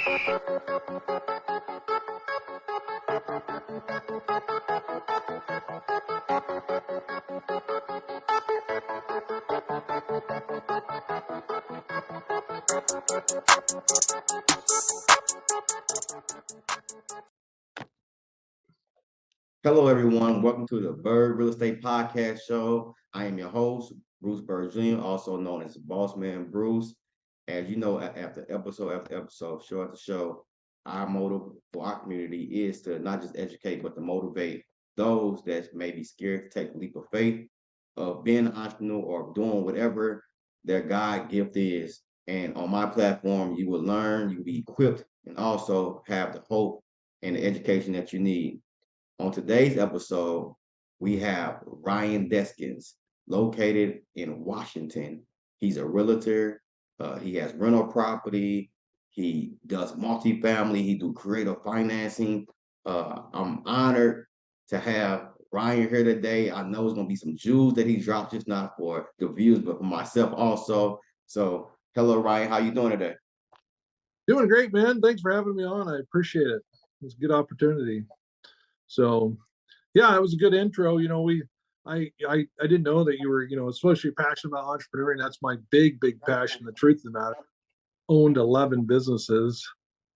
Hello, everyone. Welcome to the Bird Real Estate Podcast Show. I am your host, Bruce Bird Jr., also known as Boss Man Bruce. As you know, after episode, show after show, our motive for our community is to not just educate, but to motivate those that may be scared to take a leap of faith of being an entrepreneur or doing whatever their God gift is. And on my platform, you will learn, you will be equipped, and also have the hope and the education that you need. On today's episode, we have Ryan Deskins, located in Washington. He's a realtor. He has rental property. He does multifamily. He do creative financing. I'm honored to have Ryan here today. I know it's going to be some jewels that he dropped, just not for the views, but for myself also. So, hello, Ryan. How you doing today? Doing great, man. Thanks for having me on. I appreciate it. It's a good opportunity. So, yeah, it was a good intro. I didn't know that you were, supposed to be passionate about entrepreneurship. That's my big passion. The truth of the matter, owned 11 businesses,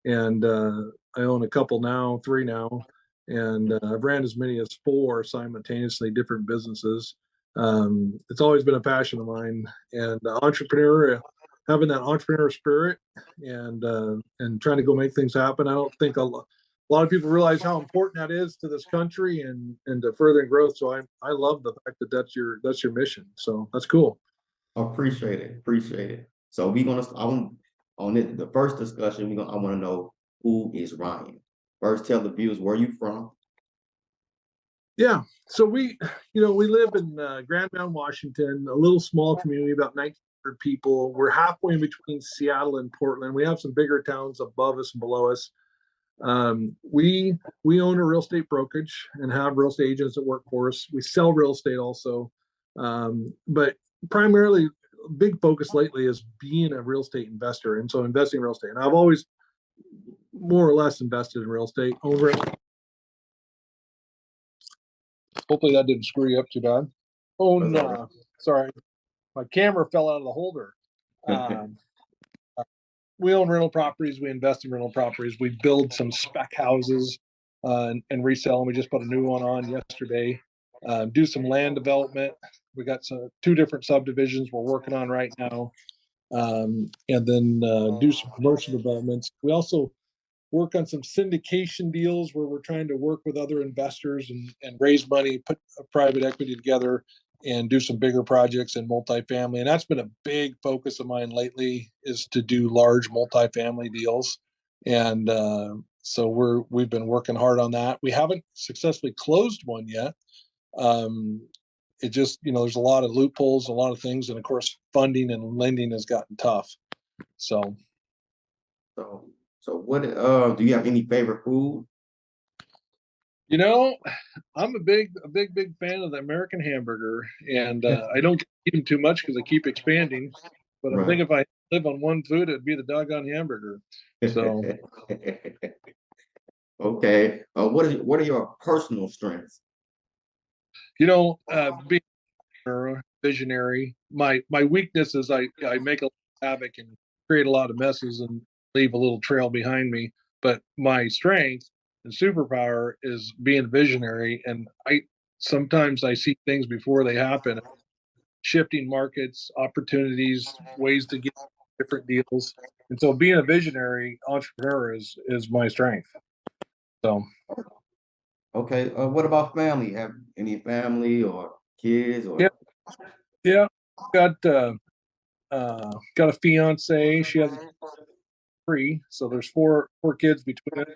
and I own a couple now, 3 now, and I've ran as many as 4 simultaneously, different businesses. It's always been a passion of mine, and having that entrepreneur spirit, and trying to go make things happen. I don't think a lot of people realize how important that is to this country and to furthering growth. So I love the fact that that's your mission. So that's cool. Appreciate it. So we're gonna on the first discussion. I want to know, who is Ryan. First, tell the viewers where you from. Yeah, so we live in Grand Mountain, Washington, a little small community, about 1,900 people. We're halfway in between Seattle and Portland. We have some bigger towns above us and below us. We own a real estate brokerage and have real estate agents that work for us. We sell real estate also, but primarily, big focus lately is being a real estate investor, and so investing in real estate. And I've always more or less invested in real estate. Hopefully that didn't screw you up too bad. Sorry, my camera fell out of the holder. We own rental properties. We invest in rental properties. We build some spec houses and resell them. We just put a new one on yesterday. Do some land development. We got 2 different subdivisions we're working on right now, and then do some commercial developments. We also work on some syndication deals where we're trying to work with other investors and raise money, put a private equity together, and do some bigger projects in multifamily. And that's been a big focus of mine lately, is to do large multifamily deals. And so we've been working hard on that. We haven't successfully closed one yet. It just, there's a lot of loopholes, a lot of things. And of course, funding and lending has gotten tough. So what do you have any favorite food? I'm a big fan of the American hamburger, and I don't eat them too much because I keep expanding. But I think if I live on one food, it'd be the doggone hamburger. So, okay. What are your personal strengths? being a visionary. My weakness is I make a lot of havoc and create a lot of messes and leave a little trail behind me. But my strength and superpower is being visionary, and sometimes I see things before they happen, shifting markets, opportunities, ways to get different deals. And so being a visionary entrepreneur is my strength. So Okay. What about family? Have any family or kids or yeah. Got a fiance. She has 3, so there's four kids between us.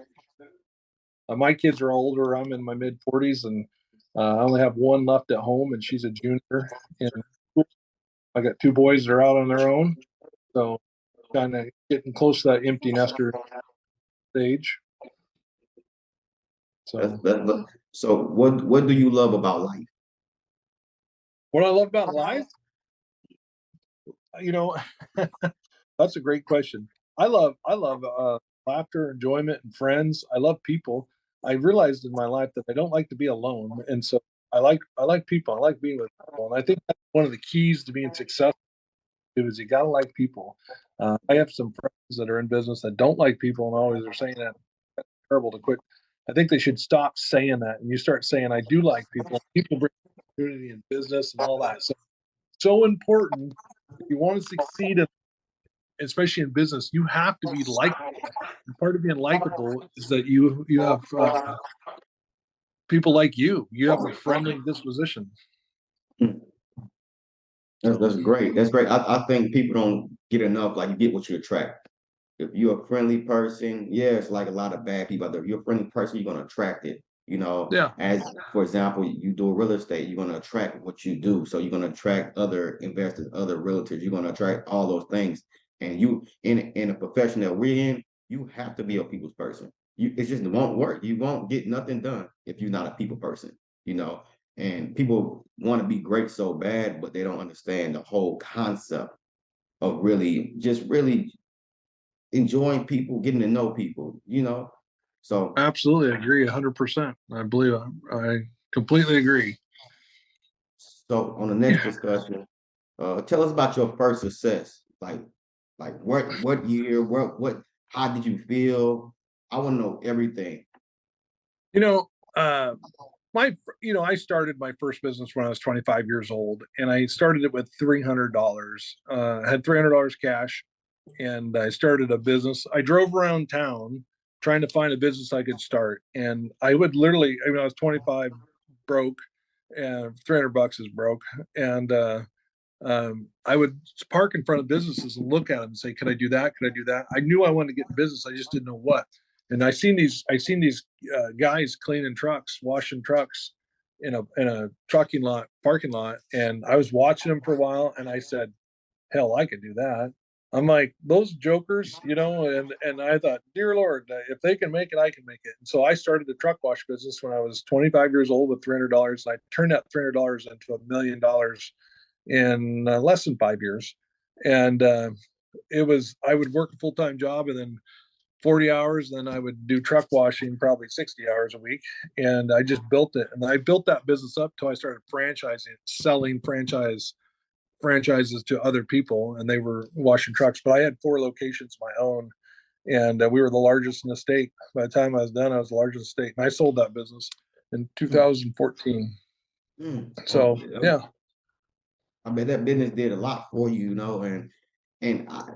My kids are older. I'm in my mid-40s, and I only have one left at home, and she's a junior. And I got 2 boys that are out on their own, so kind of getting close to that empty nester stage. So what do you love about life? What I love about life, that's a great question. I love laughter, enjoyment, and friends. I love people. I realized in my life that I don't like to be alone, and so I like people. I like being with people, and I think that's one of the keys to being successful is you gotta like people. I have some friends that are in business that don't like people and always are saying that. That's terrible to quit. I think they should stop saying that, and you start saying, "I do like people." People bring opportunity in business and all that. So important. If you want to succeed, especially in business, you have to be likable. And part of being likable is that you have people like you. You have a friendly disposition. Hmm. So That's great. That's great. I think people don't get enough. Like you get what you attract. If you're a friendly person, yeah, it's like a lot of bad people out there. If you're a friendly person, you're gonna attract it. yeah, As for example, you do real estate, you're gonna attract what you do. So you're gonna attract other investors, other realtors. You're gonna attract all those things. And you in a profession that we're in, you have to be a people's person. It just won't work. You won't get nothing done if you're not a people person. You know, and people want to be great so bad, but they don't understand the whole concept of really enjoying people, getting to know people. So, absolutely, I agree 100%. I believe I completely agree. so on the next Yeah, discussion, tell us about your first success. Like what year, how did you feel? I want to know everything. you know, uh, I started my first business when I was 25 years old, and I started it with $300. I had $300 cash, and I started a business. I drove around town trying to find a business I could start, and I would literally, I mean, I was 25, broke, and $300 is broke, and I would park in front of businesses and look at them and say, "Could I do that? Could I do that?" I knew I wanted to get in business. I just didn't know what. And I seen these guys cleaning trucks, washing trucks in a trucking lot parking lot, and I was watching them for a while, and I said, "Hell, I could do that." I'm like those jokers, and I thought, dear Lord, if they can make it, I can make it. And so I started the truck wash business when I was 25 years old with $300. I turned that $300 into $1 million in less than 5 years. And I would work a full time job and then 40 hours, then I would do truck washing probably 60 hours a week. And I just built it. And I built that business up till I started franchising, selling franchises to other people, and they were washing trucks. But I had 4 locations of my own, and we were the largest in the state. By the time I was done, I was the largest in the state. And I sold that business in Mm, 2014. oh, So, yeah. yeah. I bet that business did a lot for you, and I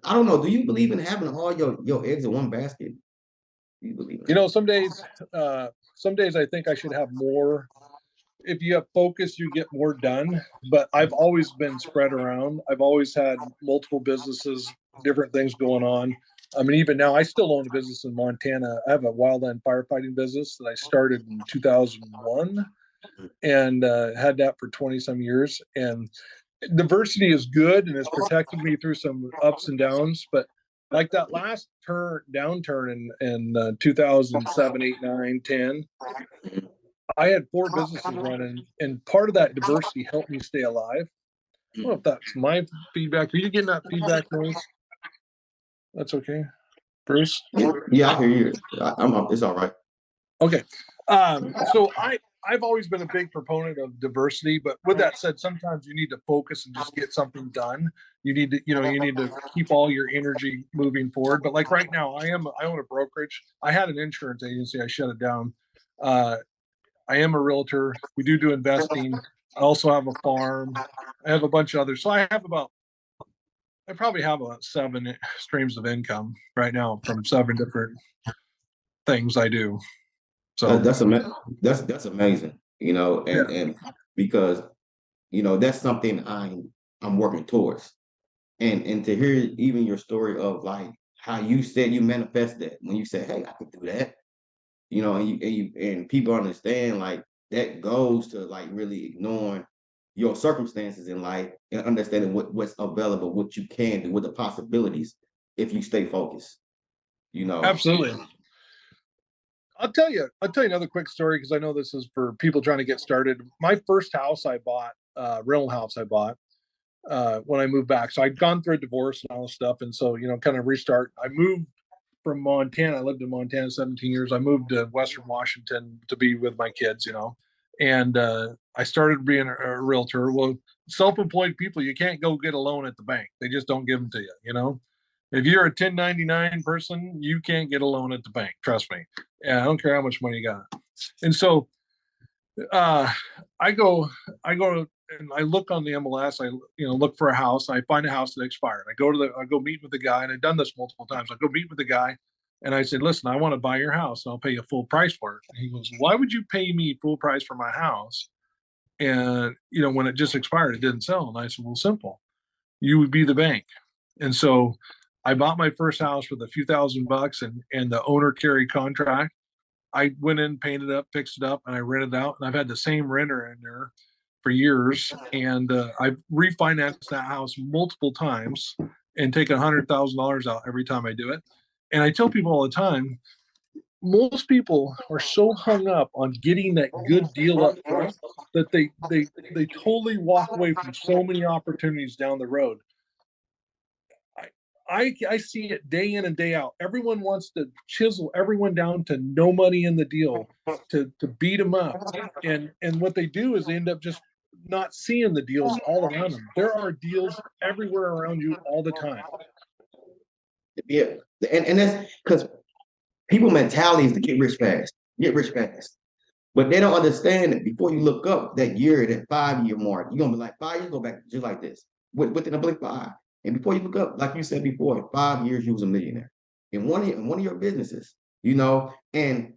don't know. Do you believe in having all your eggs in one basket? Do you believe in You that? know, some days I think I should have more. If you have focus, you get more done. But I've always been spread around. I've always had multiple businesses, different things going on. I mean, even now, I still own a business in Montana. I have a wildland firefighting business that I started in 2001 and had that for 20 some years. And diversity is good and has protected me through some ups and downs. But like that last downturn in 2007, 8, 9, 10, I had 4 businesses running, and part of that diversity helped me stay alive. I don't know if that's my feedback. Are you getting that feedback noise? That's okay, Bruce. Yeah, yeah, I hear you. It's all right. Okay. So I've always been a big proponent of diversity, but with that said, sometimes you need to focus and just get something done. You need to keep all your energy moving forward. But like right now, I own a brokerage. I had an insurance agency. I shut it down. Uh, I am a realtor. We do investing. I also have a farm. I have a bunch of others. So I probably have about 7 streams of income right now from 7 different things I do. That, So that's ama- that's amazing. yeah, And because that's something I'm working towards. And to hear even your story of like how you said you manifest that when you said, "Hey, I can do that," and people understand like that goes to like really ignoring your circumstances in life and understanding what's available, what you can do, what the possibilities if you stay focused. You know. absolutely. I'll tell you another quick story because I know this is for people trying to get started. My first house I bought, rental house I bought when I moved back. So I'd gone through a divorce and all this stuff, and so kind of restart. I moved. from Montana. I lived in Montana 17 years. I moved to Western Washington to be with my kids, and I started being a realtor. Well, self-employed people, you can't go get a loan at the bank. They just don't give them to you. If you're a 1099 person, you can't get a loan at the bank. Trust me. Yeah, I don't care how much money you got. And so uh, I go, I go and I look on the MLS. I look for a house. I find a house that expired. I go meet with the guy, and I've done this multiple times. I go meet with the guy, and I said, "Listen, I want to buy your house, and I'll pay you full price for it." And he goes, "Why would you pay me full price for my house? And when it just expired, it didn't sell." And I said, "Well, simple. You would be the bank." And so I bought my first house with a few $1,000, and the owner carried contract. I went in, painted it up, fixed it up, and I rented it out. And I've had the same renter in there for years. And I've refinanced that house multiple times and taken $100,000 out every time I do it. And I tell people all the time, most people are so hung up on getting that good deal up front that they totally walk away from so many opportunities down the road. I see it day in and day out. Everyone wants to chisel everyone down to no money in the deal, to beat them up, and what they do is they end up just not seeing the deals all around them. There are deals everywhere around you all the time. Yeah, and that's because people mentality is to get rich fast. But they don't understand that before you look up that year, that 5 year mark, you're gonna be like 5 years go back just like this, within a blink five. And before you look up, like you said before, in 5 years you was a millionaire in one of your businesses, and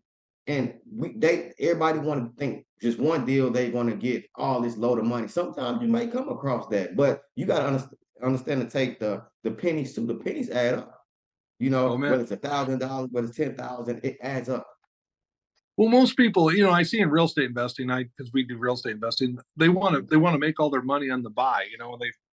everybody want to think just one deal they're gonna get all this load of money. Sometimes you may come across that, but you gotta understand to take the pennies too. The pennies add up. Oh man. Whether it's $1,000, whether it's 10,000, it adds up. Well, most people, I see in real estate investing, because we do real estate investing, they want to make all their money on the buy.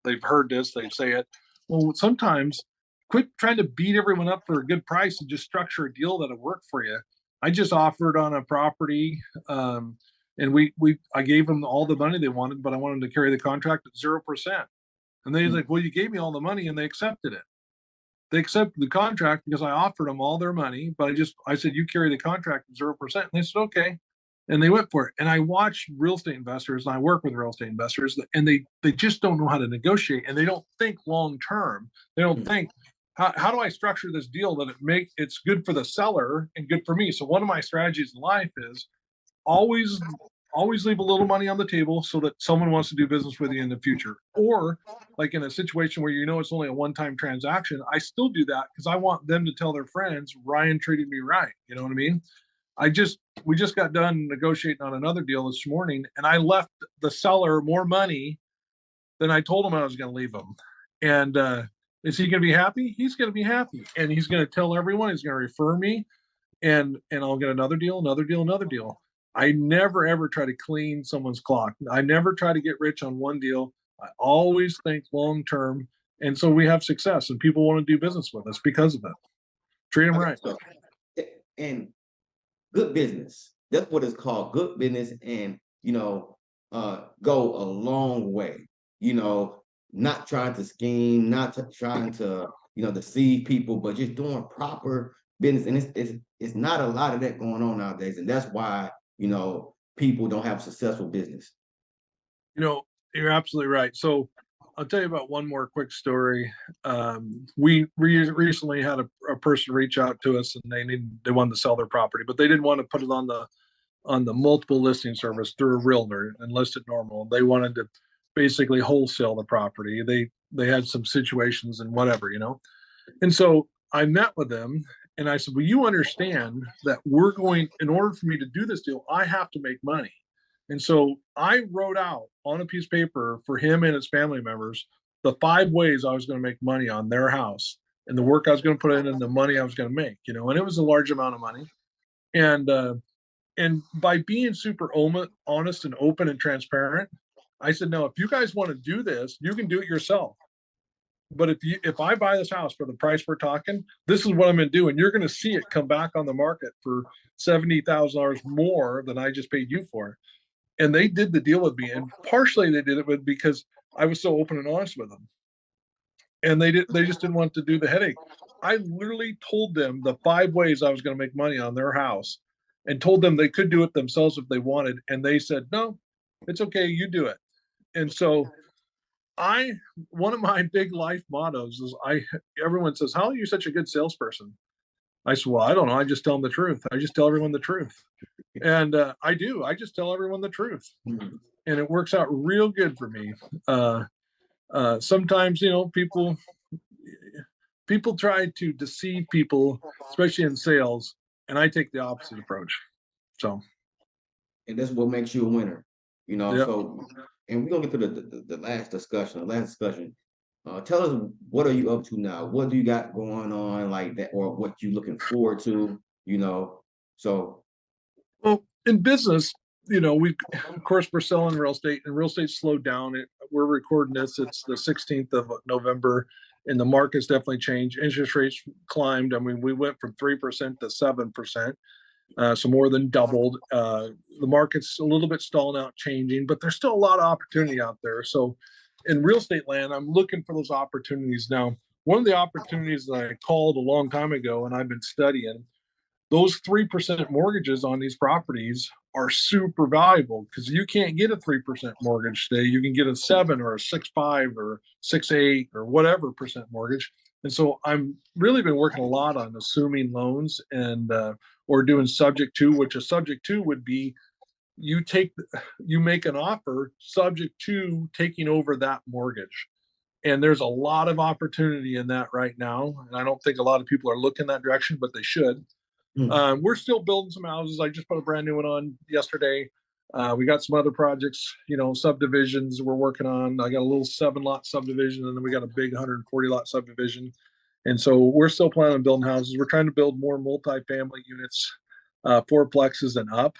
They've heard this, they say it. Well, sometimes quit trying to beat everyone up for a good price and just structure a deal that'll work for you. I just offered on a property, and I gave them all the money they wanted, but I wanted to carry the contract at 0%. And they like, well, you gave me all the money, and they accepted it. They accepted the contract because I offered them all their money, but I said, you carry the contract at 0%. And they said, okay. And they went for it. And I watch real estate investors, and I work with real estate investors, and they just don't know how to negotiate, and they don't think long term. They don't think, how do I structure this deal that it's good for the seller and good for me? So one of my strategies in life is always leave a little money on the table so that someone wants to do business with you in the future. Or like in a situation where it's only a one-time transaction, I still do that because I want them to tell their friends, Ryan treated me right. You know what I mean? We just got done negotiating on another deal this morning, and I left the seller more money than I told him I was going to leave him. And is he going to be happy? He's going to be happy, and he's going to tell everyone. He's going to refer me, and I'll get another deal, another deal, another deal. I never ever try to clean someone's clock. I never try to get rich on one deal. I always think long term, and so we have success, and people want to do business with us because of it. Treat them right. So, and good business. That's what it's called. Good business, and go a long way. Not trying to scheme, not trying to deceive people, but just doing proper business. And it's not a lot of that going on nowadays, and that's why people don't have successful business. You're absolutely right. So I'll tell you about one more quick story. We recently had a person reach out to us, and they wanted to sell their property, but they didn't want to put it on the multiple listing service through a realtor and list it normal. They wanted to basically wholesale the property. They had some situations and whatever. And so I met with them, and I said, well, you understand that in order for me to do this deal, I have to make money. And so I wrote out on a piece of paper for him and his family members the 5 ways I was going to make money on their house, and the work I was going to put in, and the money I was going to make, and it was a large amount of money. And by being super honest and open and transparent, I said, no, if you guys want to do this, you can do it yourself. But if I buy this house for the price we're talking, this is what I'm going to do, and you're going to see it come back on the market for $70,000 more than I just paid you for. And they did the deal with me, and partially they did it because I was so open and honest with them, and they just didn't want to do the headache. I literally told them the 5 ways I was going to make money on their house, and told them they could do it themselves if they wanted. And they said, no, it's okay. You do it. And so I, one of my big life mottos is everyone says, how are you such a good salesperson? I said, well, I don't know. I just tell them the truth. I just tell everyone the truth. And I do. I just tell everyone the truth. Mhm. And it works out real good for me. Sometimes, people try to deceive people, especially in sales, and I take the opposite approach. So, And that's what makes you a winner. yeah. So, and we're gonna get to the last discussion. The last discussion. Tell us, what are you up to now? What do you got going on like that, or what you looking forward to? So Well, in business, we, of course, we're selling real estate, and real estate slowed down. We're recording this. It's the 16th of November, and the market's definitely changed. Interest rates climbed. I mean, we went from 3% to 7%. So more than doubled. The market's a little bit stalled out, changing, but there's still a lot of opportunity out there. So in real estate land, I'm looking for those opportunities now. One of the opportunities that I called a long time ago, and I've been studying, those 3% mortgages on these properties are super valuable, because you can't get a 3% mortgage today. You can get a 7 or a 6.5 or 6.8 or whatever percent mortgage. And so I'm really been working a lot on assuming loans, and or doing subject to, which a subject to would be you take you make an offer subject to taking over that mortgage. And there's a lot of opportunity in that right now, and I don't think a lot of people are looking that direction, but they should. hmm, We're still building some houses. I just put a brand new one on yesterday. We got some other projects, subdivisions we're working on. I got a little 7 lot subdivision, and then we got a big 140 lot subdivision. And so we're still planning on building houses. We're trying to build more multifamily units, fourplexes and up.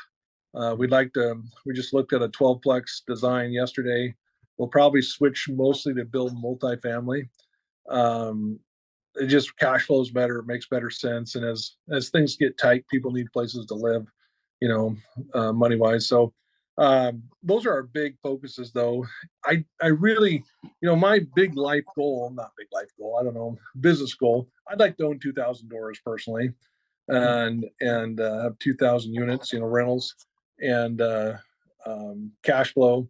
We just looked at a 12plex design yesterday. We'll probably switch mostly to build multifamily. Um, it just cash flows better, it makes better sense, and as things get tight, people need places to live, money wise. So those are our big focuses, though. I really, my big life goal, not big life goal, I don't know, business goal, I'd like to own 2,000 doors personally, and have 2,000 units, rentals, and cash flow,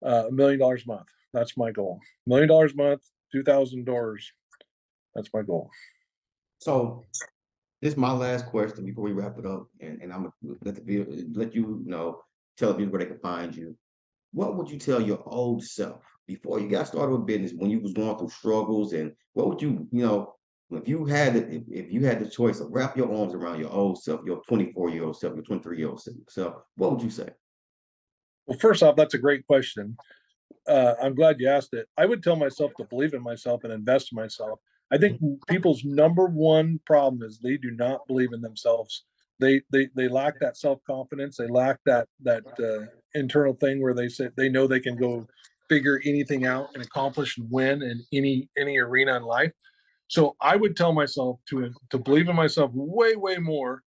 $1 million a month. That's my goal. $1 million a month, 2,000 doors. That's my goal. so this is my last question before we wrap it up, and I'm gonna let you know tell people where they can find you. What would you tell your old self before you got started with business, when you was going through struggles, and what would if you had the choice of wrap your arms around your old self, your 24-year-old self, your 23-year-old self, what would you say? Well, first off, that's a great question. I'm glad you asked it. I would tell myself to believe in myself and invest in myself. I think people's number one problem is they do not believe in themselves. They lack that self confidence. They lack that internal thing where they say they know they can go figure anything out and accomplish and win in any arena in life. So I would tell myself to believe in myself way more,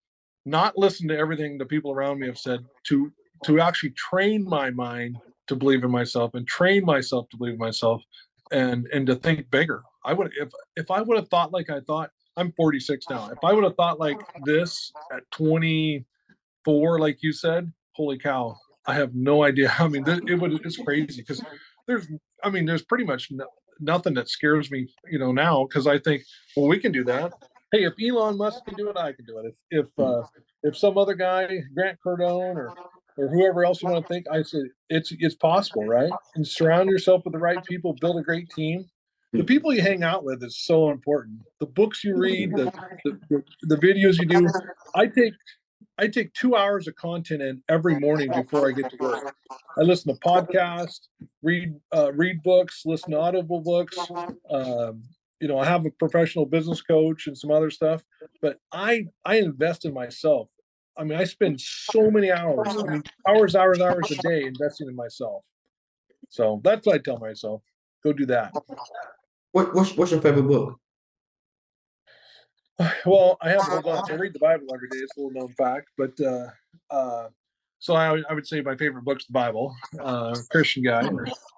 not listen to everything the people around me have said, to actually train my mind to believe in myself, and train myself to believe in myself, and to think bigger. I would if I would have thought like I thought. I'm 46 now. If I would have thought like this at 24, like you said, holy cow, I have no idea. I mean, it's crazy, because there's, there's pretty much nothing that scares me, now, because I think, well, we can do that. Hey, if Elon Musk can do it, I can do it. If some other guy, Grant Cardone, or whoever else you want to think, I say it's possible, right? And surround yourself with the right people, build a great team. The people you hang out with is so important. The books you read, the videos you do. I take I take 2 hours of content in every morning before I get to work. I listen to podcasts, read books, listen to audible books. Um, I have a professional business coach and some other stuff, but I invest in myself. I mean, I spend so many hours. I mean, hours a day investing in myself. So that's what I tell myself. Go do that. What's your favorite book? Well, I have a bunch. I read the Bible every day. It's a little known fact, but so I would say my favorite book's the Bible, Christian guy.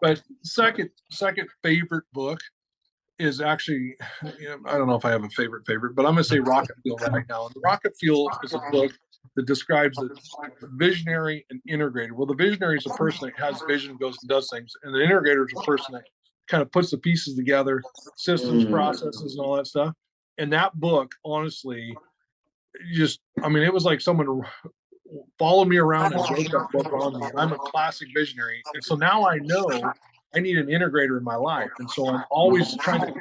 But second favorite book is actually, I don't know if I have a favorite, but I'm going to say Rocket Fuel right now. And the Rocket Fuel is a book that describes the visionary and integrator. Well, the visionary is a person that has vision, goes and does things, and the integrator is a person that kind of puts the pieces together, systems, processes, and all that stuff. And that book, honestly, it was like someone followed me around and wrote that book on me. I'm a classic visionary, and so now I know I need an integrator in my life, and so I'm always trying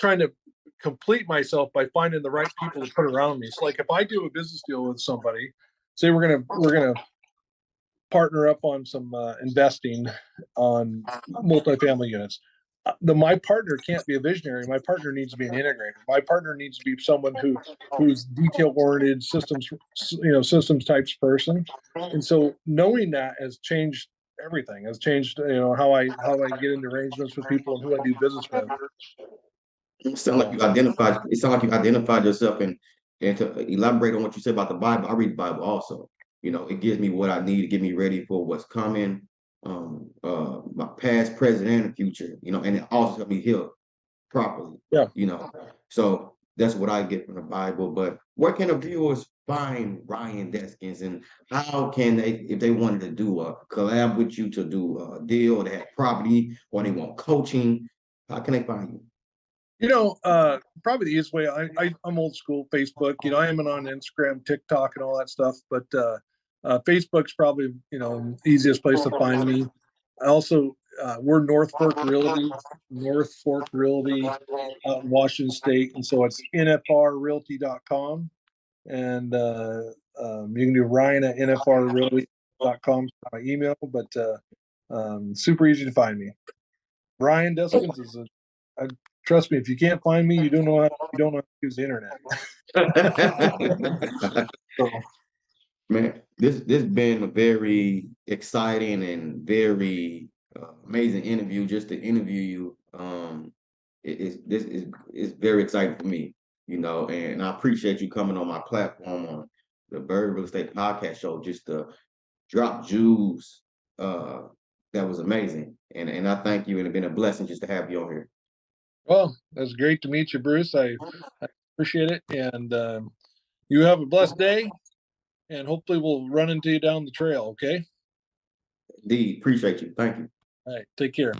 to complete myself by finding the right people to put around me. So like if I do a business deal with somebody, say we're gonna partner up on some investing on multifamily units. My partner can't be a visionary. My partner needs to be an integrator. My partner needs to be someone who's detail oriented, systems types person. And so knowing that has changed everything. Has changed how I get into arrangements with people and who I do business with. It sounds like you identified. It sounds like you identified yourself, and to elaborate on what you said about the Bible, I read the Bible also. It gives me what I need to get me ready for what's coming, my past, present, and the future. And it also helps me heal properly. Yeah. So that's what I get from the Bible. But where can the viewers find Ryan Deskins, and how can they, if they wanted to do a collab with you to do a deal, or they have property, or they want coaching, how can they find you? Probably the easiest way. I'm old school. Facebook. I am on Instagram, TikTok, and all that stuff. But Facebook's probably easiest place to find me. I also we're North Fork Realty out in Washington State, and so it's nfrrealty.com, and you can do Ryan at nfrrealty.com. My email, but super easy to find me. Ryan Deskins is trust me, if you can't find me, you don't know how to use the internet. Man, this been a very exciting and very amazing interview. Just to interview you, this is very exciting for me. And I appreciate you coming on my platform on the Bird Real Estate Podcast Show, just to drop jewels. That was amazing, and I thank you, and it's been a blessing just to have you on here. Well, it's great to meet you, Bruce. I appreciate it, and you have a blessed day, and hopefully we'll run into you down the trail. Okay. Indeed, appreciate you. Thank you. All right. Take care.